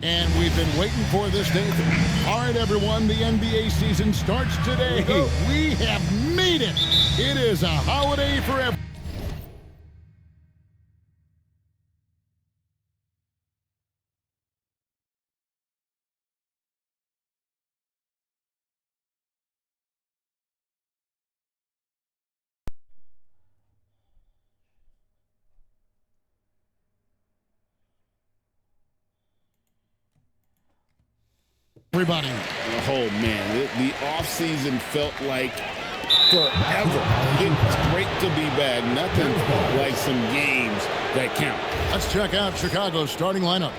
And we've been waiting for this day. All right, everyone, the NBA season starts today. We have made it. It is a holiday for everyone. Everybody. Oh, man, the offseason felt like forever. It's great to be back. Nothing like some games that count. Let's check out Chicago's starting lineup.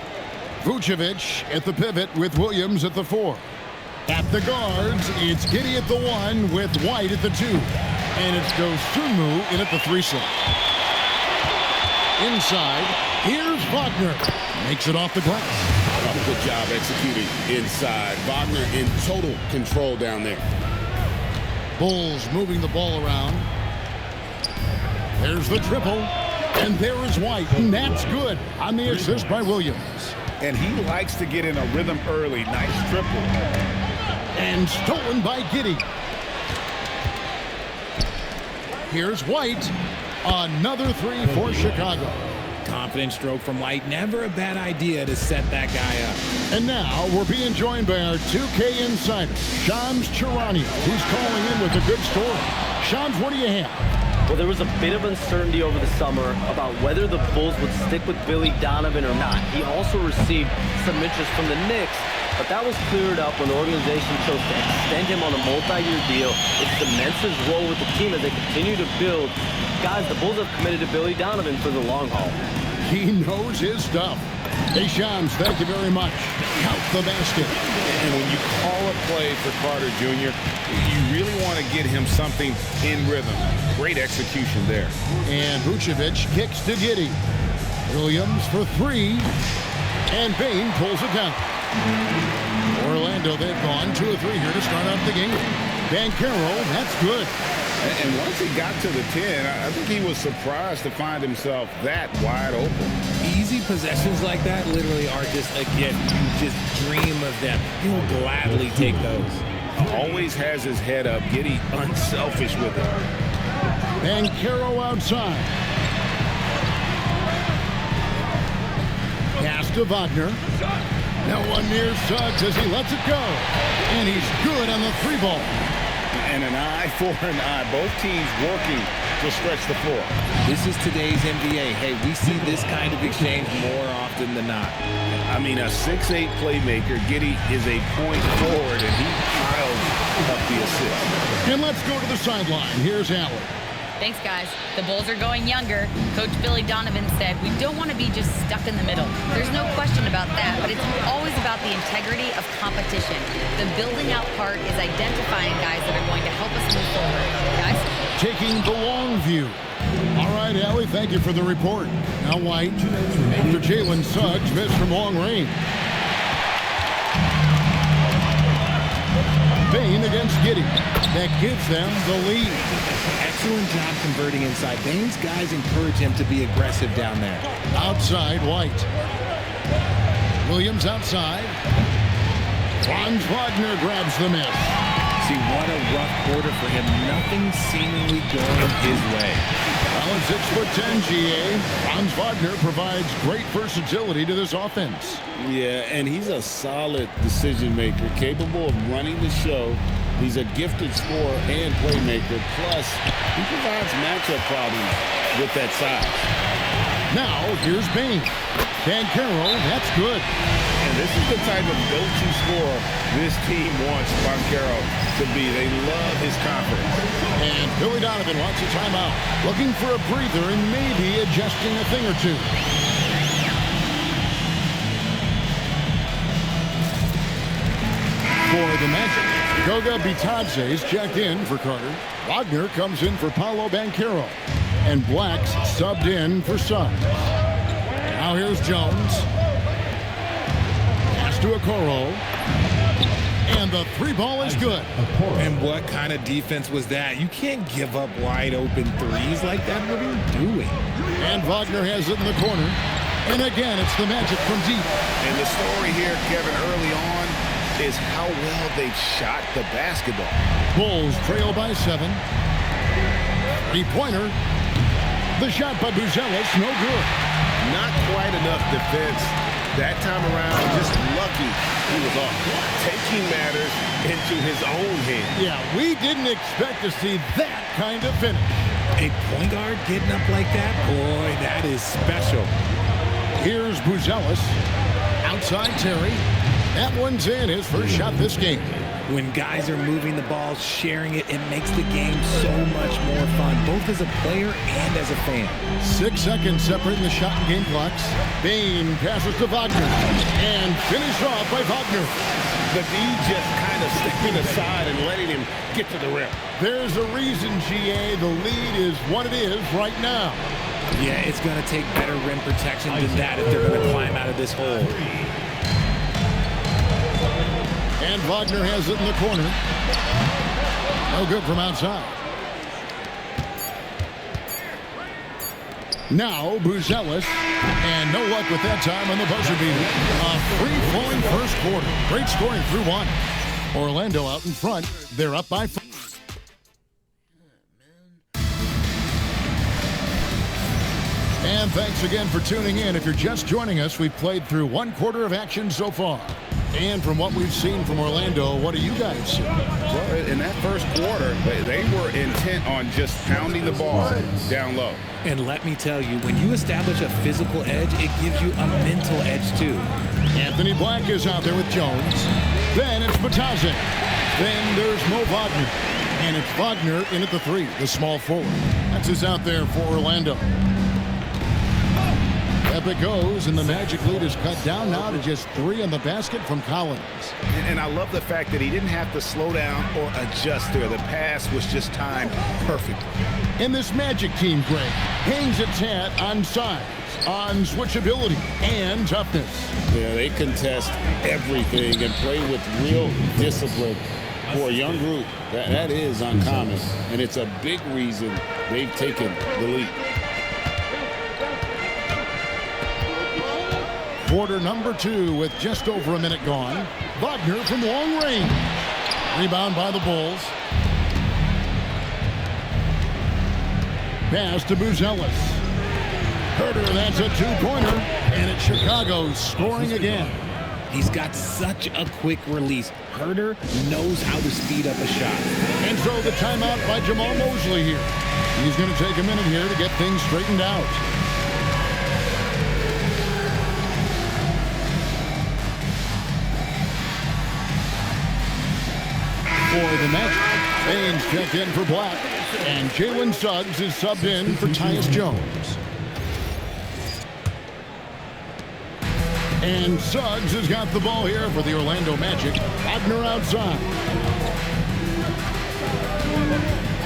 Vucevic at the pivot with Williams at the 4. At the guards, it's Giddey at the 1 with White at the 2. And it's Dosunmu in at the 3 slot. Inside, here's Wagner. Makes it off the glass. Good job executing inside. Wagner in total control down there. Bulls moving the ball around. There's the triple. And there is White. And that's good on the assist by Williams. And he likes to get in a rhythm early. Nice triple. And stolen by Giddey. Here's White. Another 3 for Chicago. Confident stroke from White. Never a bad idea to set that guy up. And now we're being joined by our 2K insider, Shams Charania, who's calling in with a good story. Shams, what do you have? Well, there was a bit of uncertainty over the summer about whether the Bulls would stick with Billy Donovan or not. He also received some interest from the Knicks, but that was cleared up when the organization chose to extend him on a multi-year deal. It cements his role with the team as they continue to build. Guys, the Bulls have committed to Billy Donovan for the long haul. He knows his stuff. Hey, Shams, thank you very much. Count the basket. And when you call a play for Carter Jr., you really want to get him something in rhythm. Great execution there. And Vucevic kicks to Giddey. Williams for 3. And Bane pulls it down. Orlando, they've gone 2 of 3 here to start out the game. Banchero, that's good. And once he got to the 10, I think he was surprised to find himself that wide open. Easy possessions like that literally are just a gift. You just dream of them. He'll gladly take those. Always has his head up. Giddey unselfish with it. Banchero outside. Pass to Wagner. No one near Suggs as he lets it go. And he's good on the 3 ball. And an eye for an eye. Both teams working to stretch the floor. This is today's NBA. Hey, we see this kind of exchange more often than not. I mean, a 6'8 playmaker. Giddey is a point forward, and he piles up the assist. And let's go to the sideline. Here's Allen. Thanks, guys. The Bulls are going younger. Coach Billy Donovan said, we don't want to be just stuck in the middle. There's no question about that, but it's always about the integrity of competition. The building out part is identifying guys that are going to help us move forward. Guys? Taking the long view. All right, Allie, thank you for the report. Now White, after Jalen Suggs missed from long range. Bane against Giddey. That gives them the lead. Excellent job converting inside. Bane's guys encourage him to be aggressive down there. Outside, White. Williams outside. Franz Wagner grabs the miss. See, what a rough quarter for him. Nothing seemingly going his way. Well, at 6'10", GA, Franz Wagner provides great versatility to this offense. Yeah, and he's a solid decision maker, capable of running the show. He's a gifted scorer and playmaker. Plus, he provides matchup problems with that size. Now, here's Bane. Banchero, that's good. And this is the type of go-to scorer this team wants Banchero to be. They love his confidence. And Billy Donovan wants a timeout. Looking for a breather and maybe adjusting a thing or two. For the Magic, Goga Bitadze is checked in for Carter. Wagner comes in for Paolo Banchero. And Black's subbed in for Suggs. Now here's Jones. Pass to Okoro. And the 3 ball is good. And what kind of defense was that? You can't give up wide open threes like that. What are you doing? And Wagner has it in the corner. And again, it's the Magic from deep. And the story here, Kevin, early on is how well they've shot the basketball. Bulls trail by 7. Three-pointer. The shot by Buzelis, no good. Not quite enough defense that time around. Just lucky he was off. Taking matters into his own hands. Yeah, we didn't expect to see that kind of finish. A point guard getting up like that? Boy, that is special. Here's Buzelis. Outside Terry. That one's in, his first shot this game. When guys are moving the ball, sharing it, it makes the game so much more fun, both as a player and as a fan. 6 seconds separating the shot and game clocks. Bain passes to Wagner. And finished off by Wagner. The D just kind of stepping aside and letting him get to the rim. There's a reason, GA, the lead is what it is right now. Yeah, it's going to take better rim protection than that if they're going to climb out of this hole. And Wagner has it in the corner. No good from outside. Now Buzelis. And no luck with that time on the buzzer beater. A free-flowing first quarter. Great scoring through 1. Orlando out in front. They're up by 4. And thanks again for tuning in. If you're just joining us, we've played through 1 quarter of action so far. And from what we've seen from Orlando, what do you guys see? Well, in that first quarter, they were intent on just pounding the ball down low. And let me tell you, when you establish a physical edge, it gives you a mental edge too. Anthony Black is out there with Jones. Then it's Batazzi. Then there's Mo Wagner. And it's Wagner in at the 3, the small forward. That's who's out there for Orlando. Up it goes, and the Magic lead is cut down now to just 3 on the basket from Collins. And I love the fact that he didn't have to slow down or adjust there. The pass was just timed perfectly. And this Magic team, Greg, hangs its hat on size, on switchability, and toughness. Yeah, they contest everything and play with real discipline. For a young group, that is uncommon, and it's a big reason they've taken the lead. Quarter number 2 with just over a minute gone. Wagner from long range. Rebound by the Bulls. Pass to Buzelis. Herter, that's a 2-pointer. And it's Chicago scoring again. He's got such a quick release. Herter knows how to speed up a shot. And so the timeout by Jamal Mosley here. He's going to take a minute here to get things straightened out. For the Magic, Baines checked in for Black, and Jalen Suggs is subbed in for Tyus Jones. And Suggs has got the ball here for the Orlando Magic. Wagner outside.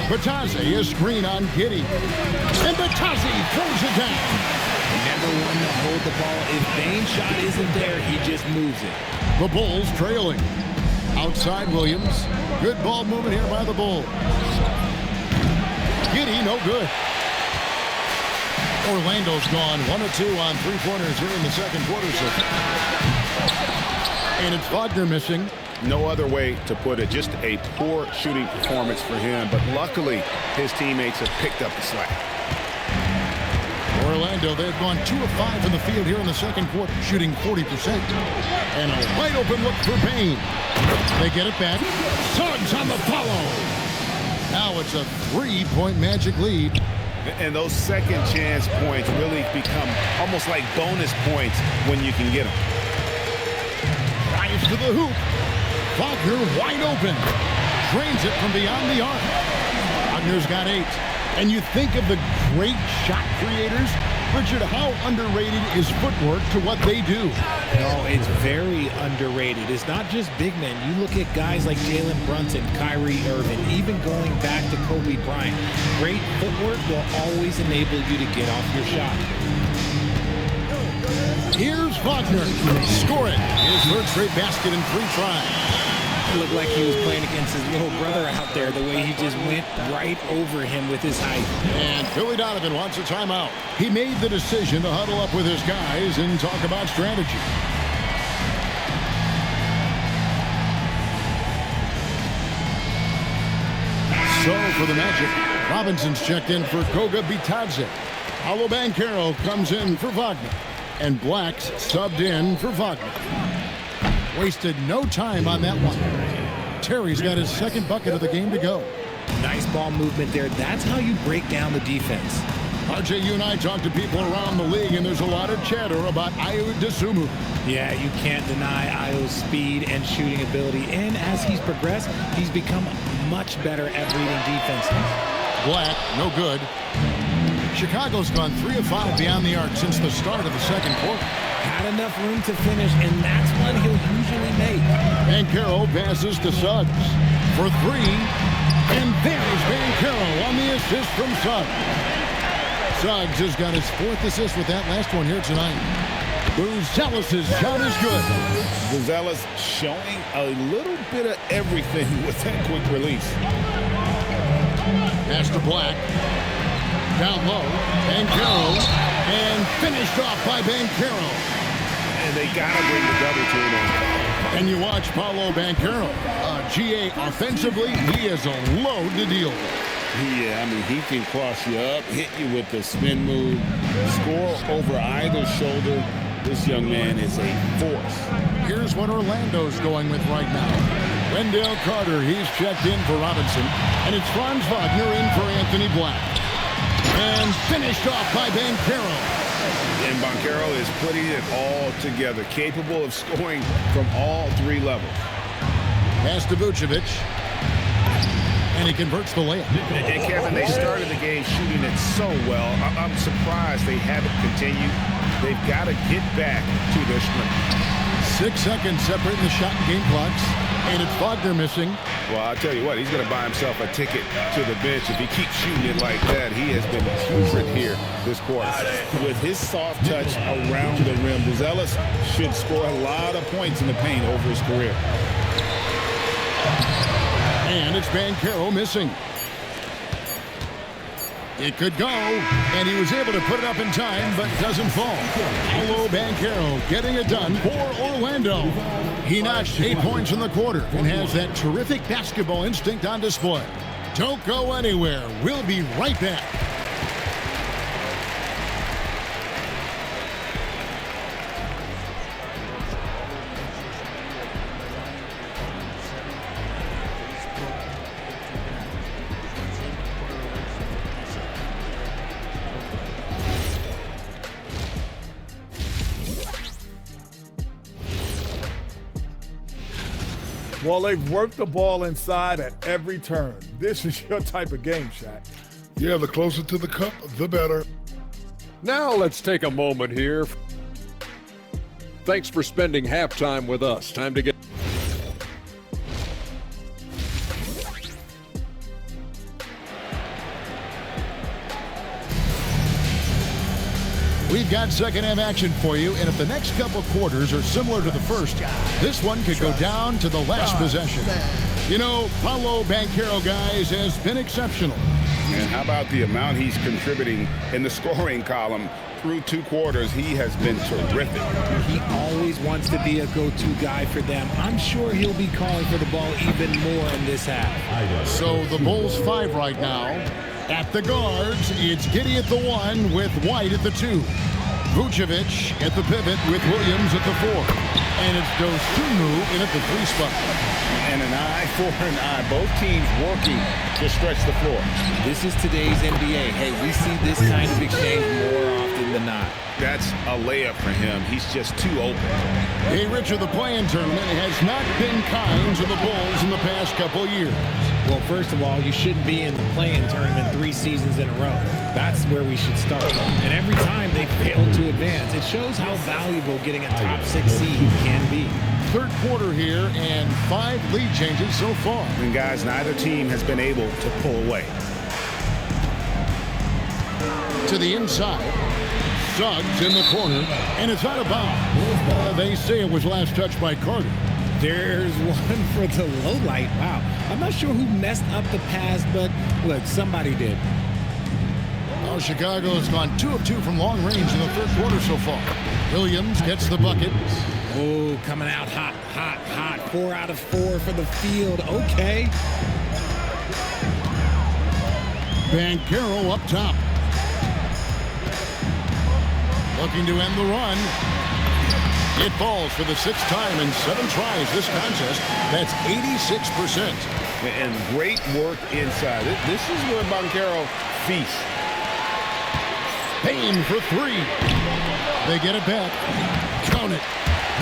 Batazzi is screen on Giddey. And Batazzi throws it down. Never one to hold the ball. If Bain's shot isn't there, he just moves it. The Bulls trailing. Outside Williams. Good ball movement here by the Bulls. Giddey, no good. Orlando's gone 1 of 2 on 3-pointers here in the second quarter. And it's Wagner missing. No other way to put it. Just a poor shooting performance for him. But luckily, his teammates have picked up the slack. Orlando, they've gone 2 of 5 in the field here in the second quarter, shooting 40%. And a wide open look for Bain. They get it back. Suggs on the follow. Now it's a 3-point Magic lead. And those second chance points really become almost like bonus points when you can get them. Drives to the hoop. Wagner wide open. Drains it from beyond the arc. Wagner's got 8. And you think of the great shot creators, Richard, how underrated is footwork to what they do? No, it's very underrated. It's not just big men. You look at guys like Jalen Brunson, Kyrie Irving, even going back to Kobe Bryant. Great footwork will always enable you to get off your shot. Here's Wagner. Score it. His third straight basket in 3 tries. looked like he was playing against his little brother out there, the way he just went right over him with his height. And Billy Donovan wants a timeout. He made the decision to huddle up with his guys and talk about strategy. So for the Magic, Robinson's checked in for Goga Bitadze. Paolo Banchero comes in for Wagner. And Black's subbed in for Wagner. Wasted no time on that one. Terry's got his second bucket of the game to go. Nice ball movement there. That's how you break down the defense. RJ, you and I talk to people around the league, and there's a lot of chatter about Ayo Dosunmu. Yeah, you can't deny Ayo's speed and shooting ability. And as he's progressed, he's become much better at reading defenses. Black, no good. Chicago's gone 3 of 5 beyond the arc since the start of the second quarter. Had enough room to finish, and that's one he'll usually make. Banchero passes to Suggs for 3. And there's Banchero on the assist from Suggs. Suggs has got his 4th assist with that last one here tonight. Buzelis' shot is good. Buzelis showing a little bit of everything with that quick release. Pass to Black. Down low. Banchero. And finished off by Banchero. And they got to bring the double to him. And you watch Paolo Banchero. GA offensively, he is a load to deal with. Yeah, I mean, he can cross you up, hit you with the spin move, score over either shoulder. This young man is a force. Here's what Orlando's going with right now. Wendell Carter, he's checked in for Robinson. And it's Franz Wagner in for Anthony Black. And finished off by Banchero. And Banchero is putting it all together, capable of scoring from all 3 levels. Pass to Vucevic. And he converts the layup. And Kevin, they started the game shooting it so well. I'm surprised they haven't continued. They've got to get back to their strength. 6 seconds separating the shot and game clocks. And it's Wagner missing. Well, I'll tell you what, he's going to buy himself a ticket to the bench. If he keeps shooting it like that, he has been putrid here this quarter. With his soft touch around the rim, Buzelis should score a lot of points in the paint over his career. And it's Banchero missing. It could go, and he was able to put it up in time, but doesn't fall. Paolo Banchero getting it done for Orlando. He notched 8 points in the quarter and has that terrific basketball instinct on display. Don't go anywhere. We'll be right back. Well, they've worked the ball inside at every turn. This is your type of game, Shaq. Yeah, the closer to the cup, the better. Now let's take a moment here. Thanks for spending halftime with us. Time to get... We've got second half action for you, and if the next couple quarters are similar to the first, this one could go down to the last possession. You know, Paolo Banchero, guys, has been exceptional. And how about the amount he's contributing in the scoring column through 2 quarters? He has been terrific. He always wants to be a go-to guy for them. I'm sure he'll be calling for the ball even more in this half. So the Bulls 5 right now. At the guards, it's Giddey at the 1 with White at the 2. Vucevic at the pivot with Williams at the 4. And it's Dosunmu in at the 3 spot. And an eye for an eye. Both teams working to stretch the floor. This is today's NBA. Hey, we see this kind of exchange more often than not. That's a layup for him. He's just too open. Hey, Richard, the play-in tournament has not been kind to the Bulls in the past couple years. Well, first of all, you shouldn't be in the play-in tournament 3 seasons in a row. That's where we should start. And every time they fail to advance, it shows how valuable getting a top 6 seed can be. Third quarter here and 5 lead changes so far. And guys, neither team has been able to pull away. To the inside. Suggs in the corner, and it's out of bounds. They say it was last touched by Carter. There's one for the low light. Wow. I'm not sure who messed up the pass, but look, somebody did. Well, Chicago has gone 2 of 2 from long range in the third quarter so far. Williams gets the bucket. Oh, coming out hot, hot, hot. 4 out of 4 for the field. Okay. Banchero up top. Looking to end the run. It falls for the 6th time in 7 tries this contest. That's 86%. And great work inside. This is where Banchero feasts. Payne for 3. They get it back. Count it.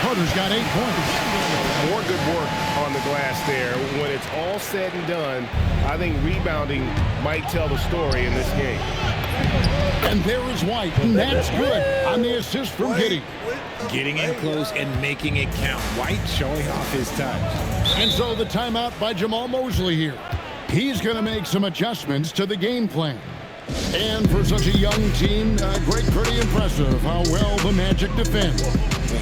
Carter's got 8 points. More good work on the glass there. When it's all said and done, I think rebounding might tell the story in this game. And there is White, and that's good on the assist from Giddey. Getting in close and making it count. White showing off his touch. And so the timeout by Jamal Mosley here. He's going to make some adjustments to the game plan. And for such a young team, pretty impressive how well the Magic defend.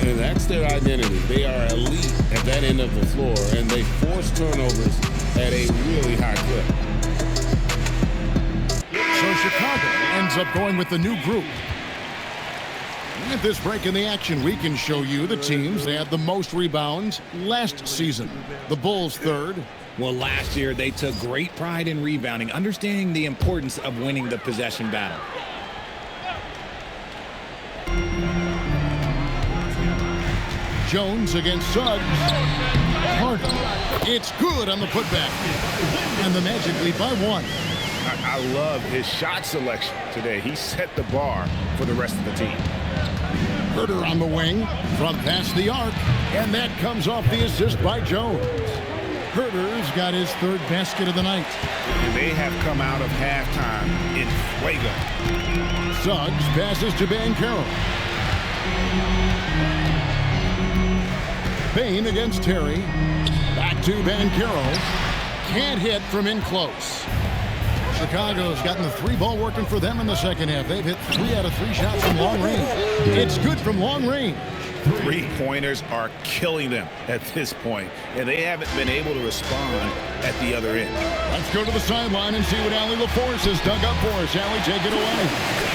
And that's their identity. They are elite at that end of the floor, and they force turnovers at a really high clip. So Chicago ends up going with the new group. At this break in the action, we can show you the teams that had the most rebounds last season. The Bulls 3rd. Well, last year they took great pride in rebounding, understanding the importance of winning the possession battle. Jones against Suggs. Carter. It's good on the putback. And the Magic lead by 1. I love his shot selection today. He set the bar for the rest of the team. Herter on the wing, from past the arc, and that comes off the assist by Jones. Herter's got his 3rd basket of the night. And they have come out of halftime in fuego. Suggs passes to Banchero. Payne against Terry. Back to Banchero. Can't hit from in close. Chicago's gotten the 3-ball working for them in the second half. They've hit 3 out of 3 shots from long range. It's good from long range. 3-pointers are killing them at this point, and they haven't been able to respond at the other end. Let's go to the sideline and see what Allie LaForce has dug up for us. Allie, take it away.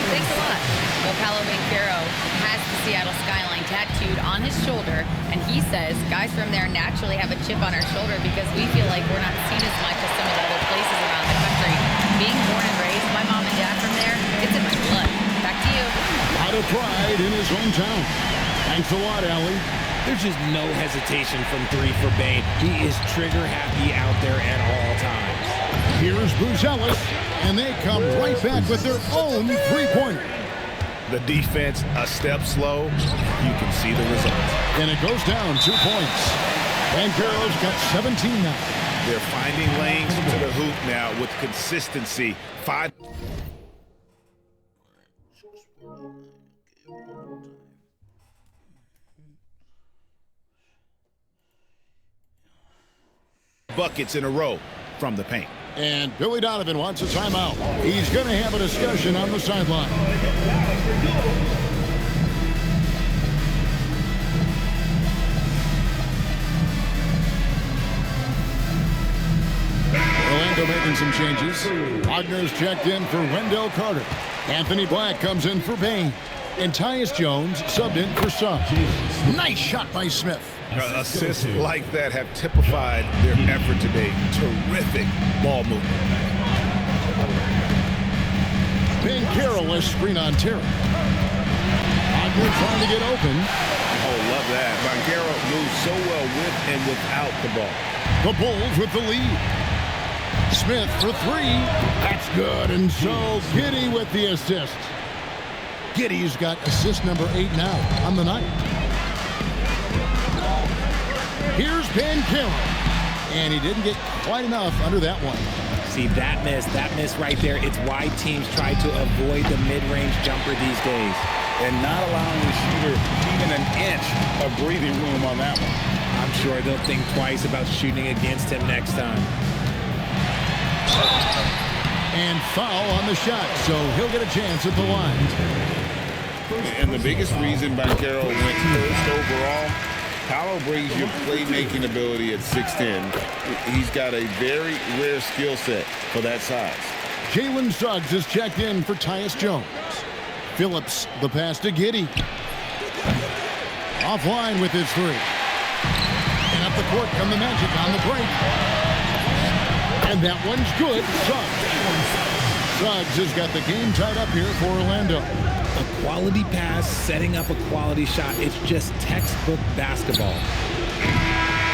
Thanks a lot. Well, Paolo Banchero has the Seattle skyline tattooed on his shoulder, and he says guys from there naturally have a chip on our shoulder because we feel like we're not seen as much as some of the other places around the country. Being born and raised, my mom and dad from there, it's in my blood. Back to you. A lot of pride in his hometown. Thanks a lot, Allie. There's just no hesitation from 3 for Bane. He is trigger happy out there at all times. Here's Bruce Ellis, and they come right back with their own 3-pointer. The defense a step slow. You can see the results. And it goes down 2 points. Banchero's got 17 now. They're finding lanes to the hoop now with consistency. 5. Buckets in a row from the paint. And Billy Donovan wants a timeout. He's going to have a discussion on the sideline. Orlando making some changes. Wagner's checked in for Wendell Carter. Anthony Black comes in for Bane. And Tyus Jones subbed in for Suggs. Nice shot by Smith. Assists like that have typified their effort today. Terrific ball movement. Banchero less screen on Terry. Wagner trying to get open. Oh, love that. Banchero moves so well with and without the ball. The Bulls with the lead. Smith for 3. That's good. And so Giddey with the assist. Giddey's got assist number 8 now on the night. Here's Banchero. And he didn't get quite enough under that one. See, that miss right there, it's why teams try to avoid the mid-range jumper these days. And not allowing the shooter even an inch of breathing room on that one. I'm sure they'll think twice about shooting against him next time. And foul on the shot, so he'll get a chance at the line. And the biggest reason Banchero went first overall Paolo brings you playmaking ability at 6'10". He's got a very rare skill set for that size. Jalen Suggs is checked in for Tyus Jones. Phillips, the pass to Giddey. Offline with his three. And up the court come the Magic on the break. And that one's good. Suggs has got the game tied up here for Orlando. A quality pass, setting up a quality shot. It's just textbook basketball.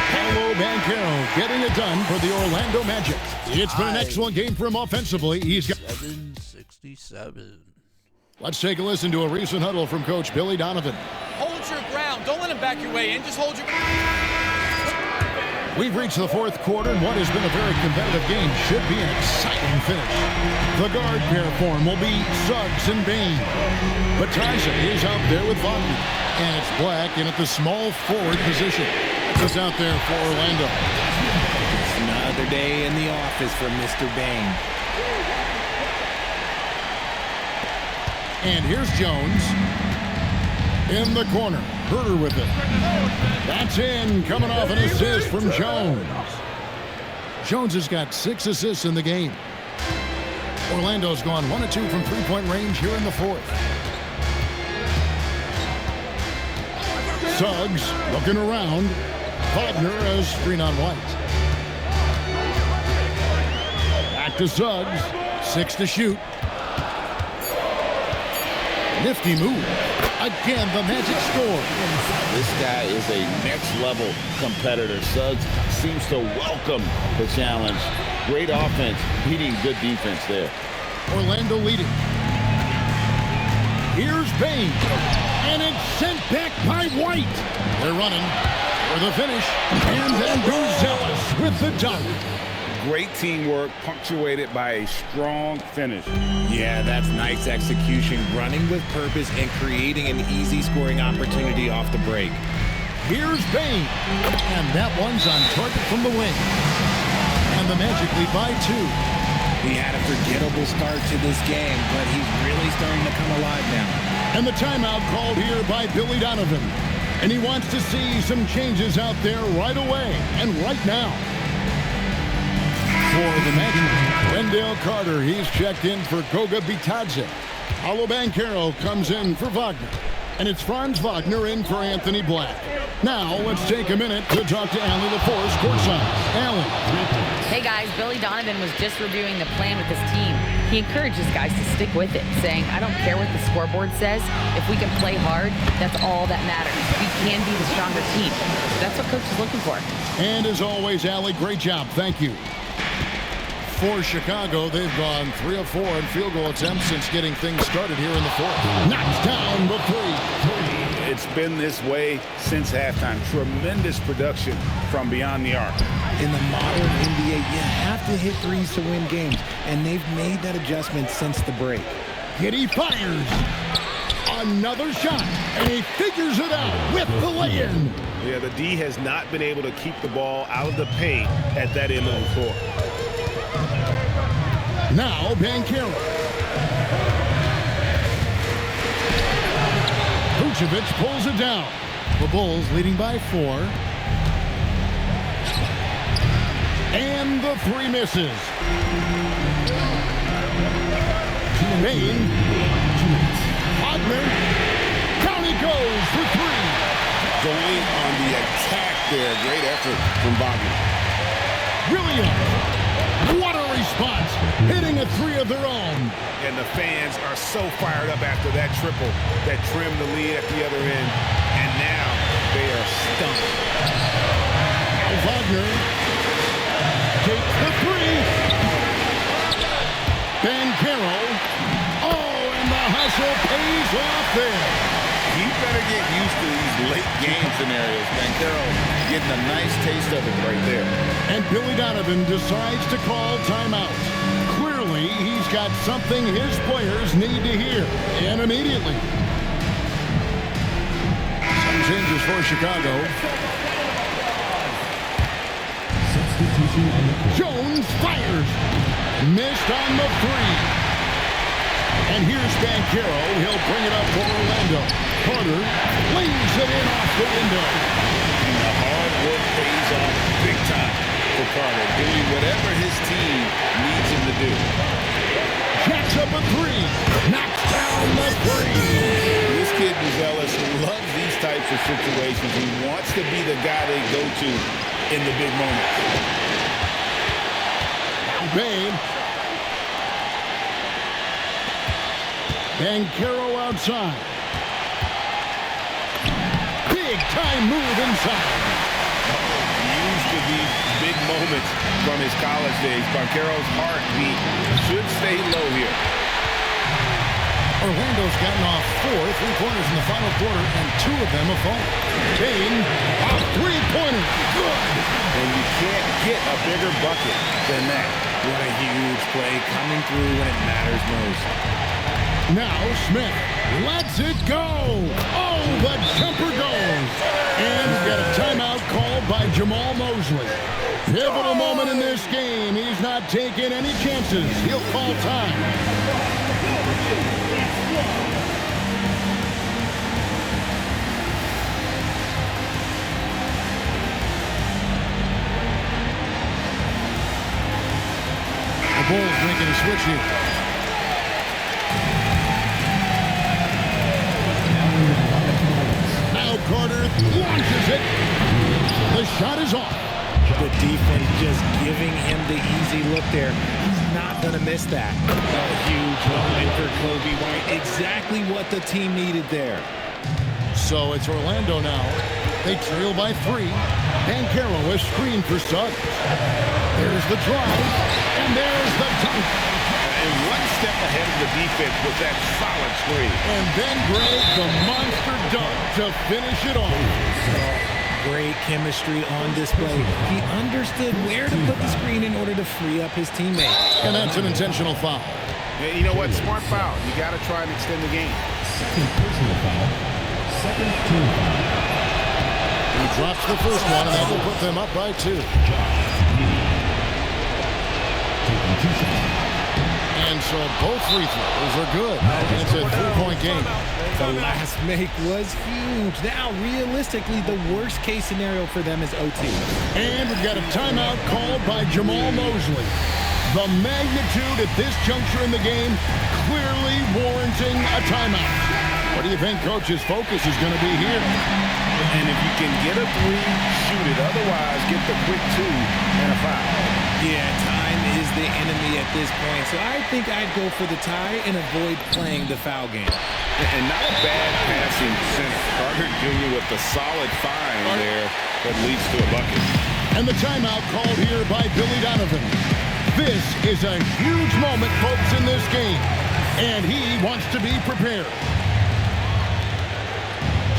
Paolo Banchero getting it done for the Orlando Magic. It's been an excellent game for him offensively. He's got 767. Let's take a listen to a recent huddle from Coach Billy Donovan. Hold your ground. Don't let him back your way in. Just hold your ground. We've reached the fourth quarter, and what has been a very competitive game should be an exciting finish. The guard pair form will be Suggs and Bain. But Tyson is out there with Wagner. And it's Black in at the small forward position. That's out there for Orlando. It's another day in the office for Mr. Bain. And here's Jones in the corner. Herter with it. That's in, coming off an assist from Jones. Jones has got 6 assists in the game. Orlando's gone 1 of 2 from three-point range here in the fourth. Suggs looking around. Wagner has screen on White. Back to Suggs. 6 to shoot. Nifty move. Again, the Magic score. This guy is a next-level competitor. Suggs seems to welcome the challenge. Great offense, beating good defense there. Orlando leading. Here's Bain. And it's sent back by White. They're running for the finish. And then Gonzalez with the dunk. Great teamwork, punctuated by a strong finish. Yeah, that's nice execution, running with purpose and creating an easy scoring opportunity off the break. Here's Bain. And that one's on target from the wing. And the Magic lead by 2. He had a forgettable start to this game, but he's really starting to come alive now. And the timeout called here by Billy Donovan. And he wants to see some changes out there right away and right now. For the Magic, Wendell Carter, he's checked in for Goga Bitadze. Paolo Banchero comes in for Wagner. And it's Franz Wagner in for Anthony Black. Now, let's take a minute to talk to Allie LaForce courtside. Allie. Hey guys, Billy Donovan was just reviewing the plan with his team. He encourages guys to stick with it, saying, I don't care what the scoreboard says. If we can play hard, that's all that matters. We can be the stronger team. That's what coach is looking for. And as always, Allie, great job. Thank you. For Chicago, they've gone 3 of 4 in field goal attempts since getting things started here in the fourth. Knocks down the 3. It's been this way since halftime. Tremendous production from beyond the arc. In the modern NBA, you have to hit threes to win games, and they've made that adjustment since the break. Giddey fires. Another shot, and he figures it out with the lay-in. Yeah, the D has not been able to keep the ball out of the paint at that end of the court. Now Banchero. Vucevic pulls it down. The Bulls leading by 4. And the 3 misses. Bain. Wagner. Down he goes for 3. Going on the attack there. Great effort from Wagner. Williams. What a response. Hitting a 3 of their own. And the fans are so fired up after that triple that trimmed the lead at the other end. And now they are stumped. Wagner takes the 3. Banchero. Oh, and the hustle pays off there. He better get used to these late game scenarios. Banchero getting a nice taste of it right there. And Billy Donovan decides to call timeout. Clearly, he's got something his players need to hear, and immediately. Some changes for Chicago. Jones fires. Missed on the 3. And here's Banchero. He'll bring it up for Orlando. Carter lays it in off the window. off big time for Carter, doing whatever his team needs him to do. Jacks up a three. Knocks down the three. This kid, Buzelis, loves these types of situations. He wants to be the guy they go to in the big moments. Babe. Bankero outside. Big time move inside. Used to these big moments from his college days. Bankero's heartbeat should stay low here. Orlando's gotten off 4 3-pointers in the final quarter, and 2 of them have fallen. Kane, a three-pointer. Good. And you can't get a bigger bucket than that. What a huge play coming through when it matters most. Now Smith lets it go. Oh, the jumper goes. And we've got a timeout called by Jamal Mosley. Pivotal moment in this game. He's not taking any chances. He'll call time. The Bulls making a switch here. Now Carter launches it. The shot is off. The defense just giving him the easy look there. He's not going to miss that. A huge moment for Kobe Bryant. Exactly what the team needed there. So it's Orlando now. They trail by 3. Bankero is screened for Suggs. There's the drive, and there's the dunk. And one step ahead of the defense with that solid screen. And then Greg, the monster dunk to finish it off. Great chemistry on display. He understood where to put the screen in order to free up his teammate. And that's an intentional foul. And you know what? Smart foul. You got to try and extend the game. Second personal foul. Second team foul. He drops the first one, and that will put them up by 2. Taking 2 shots. And so both free throws are good. It's a 3-point game. The last make was huge. Now, realistically, the worst case scenario for them is OT. And we've got a timeout called by Jamal Mosley. The magnitude at this juncture in the game clearly warranting a timeout. What do you think Coach's focus is going to be here? And if you can get a 3, shoot it. Otherwise, get the quick 2 and a foul. Yeah, time is the enemy at this point. So I think I'd go for the tie and avoid playing the foul game. And not a bad passing center. Carter Jr. with the solid find there that leads to a bucket. And the timeout called here by Billy Donovan. This is a huge moment, folks, in this game. And he wants to be prepared.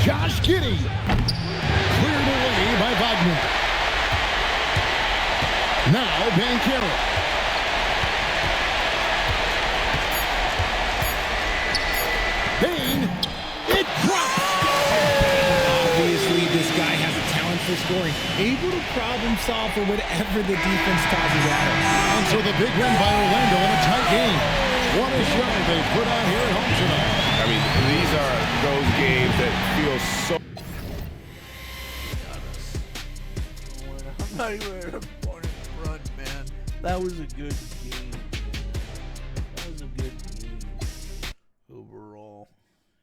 Josh Giddey. Cleared away by Wagner. Now Bankero. Bain. It drops. Obviously, this guy has a talent for scoring. Able to problem solve for whatever the defense tosses at him. And so the big win by Orlando in a tight game. What a show they put on here at home tonight. I mean, these are those games that feel so... I'm not even at a point in front, man. That was a good game. That was a good game overall.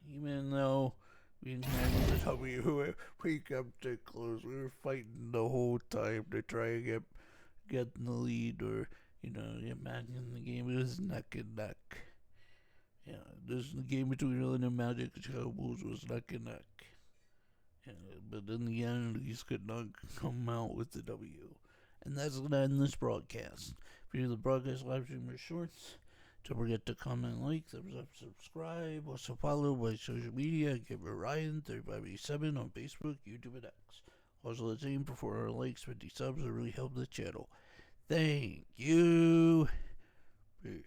Even though we didn't have the W, we kept it close. We were fighting the whole time to try and get in the lead or, get back in the game. It was neck and neck. Yeah, this game between Orlando Magic and Chicago Bulls was neck and neck. Yeah, but in the end, Leafs could not come out with the W. And that's going to end this broadcast. If you're the broadcast live stream or shorts, don't forget to comment, like, thumbs up, subscribe. Also follow my social media. Give Ryan 3587 on Facebook, YouTube, and X. Also, let's aim for our likes, 50 subs to really help the channel. Thank you. Peace.